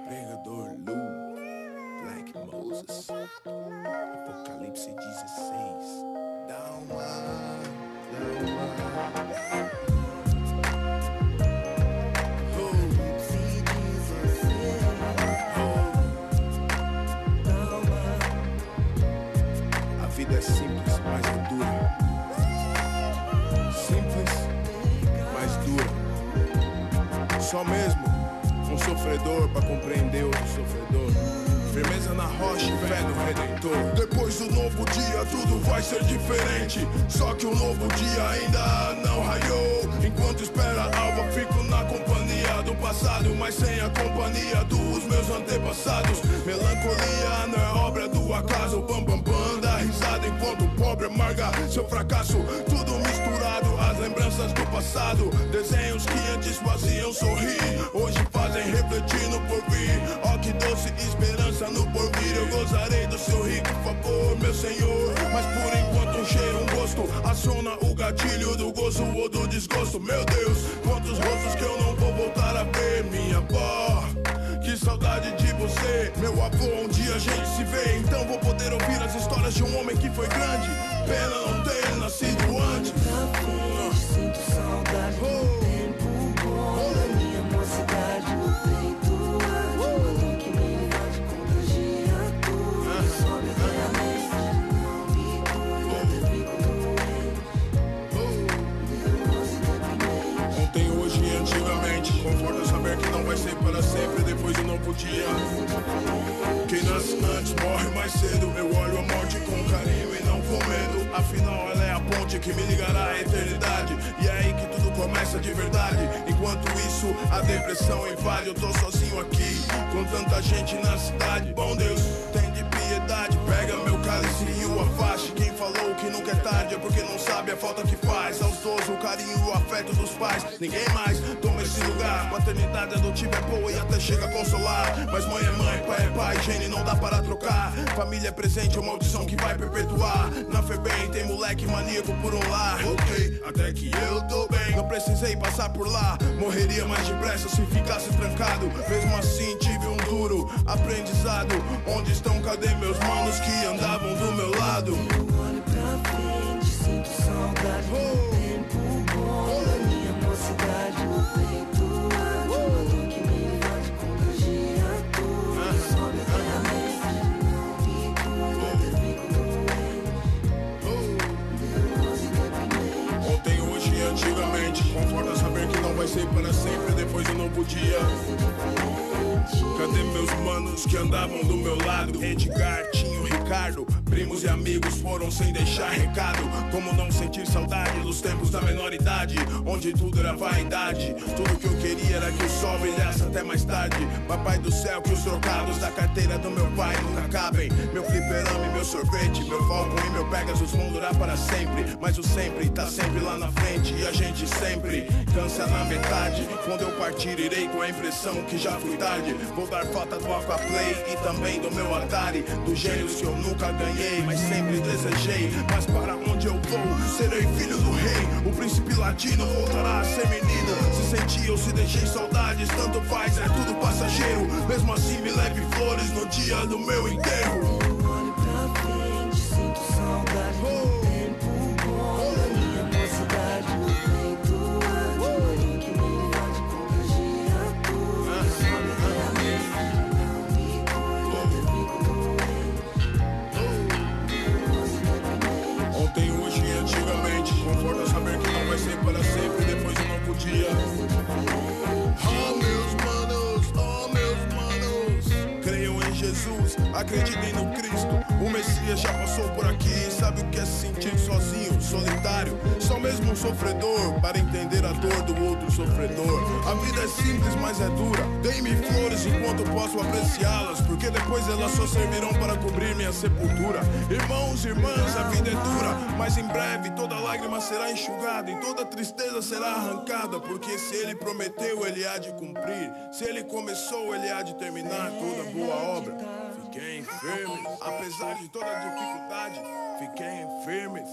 Pregador Lu, Black Moses, Apocalipse 16. Dá uma. A vida é simples, mas é dura. Simples, mas dura. Só mesmo um sofredor pra compreender outro sofredor. Firmeza na rocha e fé no Redentor. Depois do novo dia tudo vai ser diferente. Só que o novo dia ainda não raiou. Enquanto espera a alva fico na companhia do passado, mas sem a companhia dos meus antepassados. Melancolia não é obra do acaso. Bam bam bam, dá risada enquanto o pobre amarga seu fracasso. Tudo misturado, as lembranças do passado. Desenhos que antes faziam sorrir, hoje fazem refletir no porvir. Ó que doce esperança no porvir. Eu gozarei do seu rico favor, meu Senhor. Mas por enquanto um cheiro, um gosto aciona o gatilho do gozo ou do desgosto. Meu Deus, quantos rostos que eu não vou voltar a ver. Minha avó, que saudade de você. Meu avô, um dia a gente se vê. Então vou poder ouvir as histórias de um homem que foi grande. Pena não ter nascido antes. Sinto saudade do tempo bom da minha mocidade. No peito arde uma dor que me invade, contagia tudo e sobe até a mente. Não me cuida, até fico doente, nervoso e deprimente. Ontem, hoje e antigamente, conforta saber que não vai ser para sempre. Depois do novo dia, quem nasce antes morre mais cedo. Eu olho a morte com carinho e não com medo. Afinal ela é a ponte que me ligará à eternidade. E é aí que tudo começa de verdade. Enquanto isso a depressão invade. Eu tô sozinho aqui, com tanta gente na cidade. Bom Deus, tem de piedade. Pega meu cálice e o afaste. Quem falou que nunca é tarde é porque não sabe a falta que faz. Aos 12 o carinho e o afeto dos pais. Ninguém mais toma esse lugar. Maternidade adotiva é boa e até chega a consolar. Mas mãe é mãe, pai é pai, gene não dá para trocar. Família é presente, é uma maldição que vai perpetuar. Na FEBEM tem moleque maníaco por um lar. Ok, até que eu tô bem. Não precisei passar por lá. Morreria mais depressa se ficasse trancado. Mesmo assim tive um duro aprendizado. Onde estão, cadê meus manos que andavam do meu lado? Eu olho pra frente, sinto saudade do tempo bom da minha mocidade. No peito arde uma dor que me invade, contagia tudo e sobe até a mente. Não me cuida, até fico doente, nervoso e deprimente. Ontem, hoje e antigamente, conforta saber que não vai ser para sempre. Depois do novo dia, cadê meus manos que andavam do meu lado? Edgar, Tinho, Ricardo, primos e amigos foram sem deixar recado. Como não sentir saudade dos tempos da menor idade, onde tudo era vaidade. Tudo que eu queria era que o sol brilhasse até mais tarde. Papai do céu, que os trocados da carteira do meu pai nunca acabem. Meu fliperama, meu sorvete, meu Falcon e meu Pegasus vão durar para sempre. Mas o sempre tá sempre lá na frente. E a gente sempre cansa na metade. Quando eu partir irei com a impressão que já fui tarde. Vou dar falta do Aquaplay e também do meu Atari. Dos gênios que eu nunca ganhei, mas sempre desejei. Mas para onde eu vou, serei filho do rei. O príncipe latino voltará a ser menino. Se senti ou se deixei saudades, tanto faz, é tudo passageiro. Mesmo assim me leve flores no dia do meu enterro. Eu olho pra frente, sinto saudade do tempo bom da minha mocidade. No peito arde uma dor que me invade, contagia tudo e sobe até a mente. Não me cuida, até fico doente, nervoso e deprimente. Ontem, hoje e antigamente, conforta saber que não vai ser para sempre. Depois do novo dia, oh meus manos, creiam em Jesus, acreditem no Cristo. O Messias já passou por aqui, sabe o que é se sentir sozinho, solitário. Só mesmo um sofredor para entender a dor do outro sofredor. A vida é simples, mas é dura. Deem-me flores enquanto posso apreciá-las, porque depois elas só servirão para cobrir minha sepultura. Irmãos, irmãs, a vida é dura, mas em breve toda lágrima será enxugada e toda tristeza será arrancada. Porque se ele prometeu, ele há de cumprir. Se ele começou, ele há de terminar toda boa obra. Fiquem firmes, apesar de toda dificuldade. Fiquem firmes.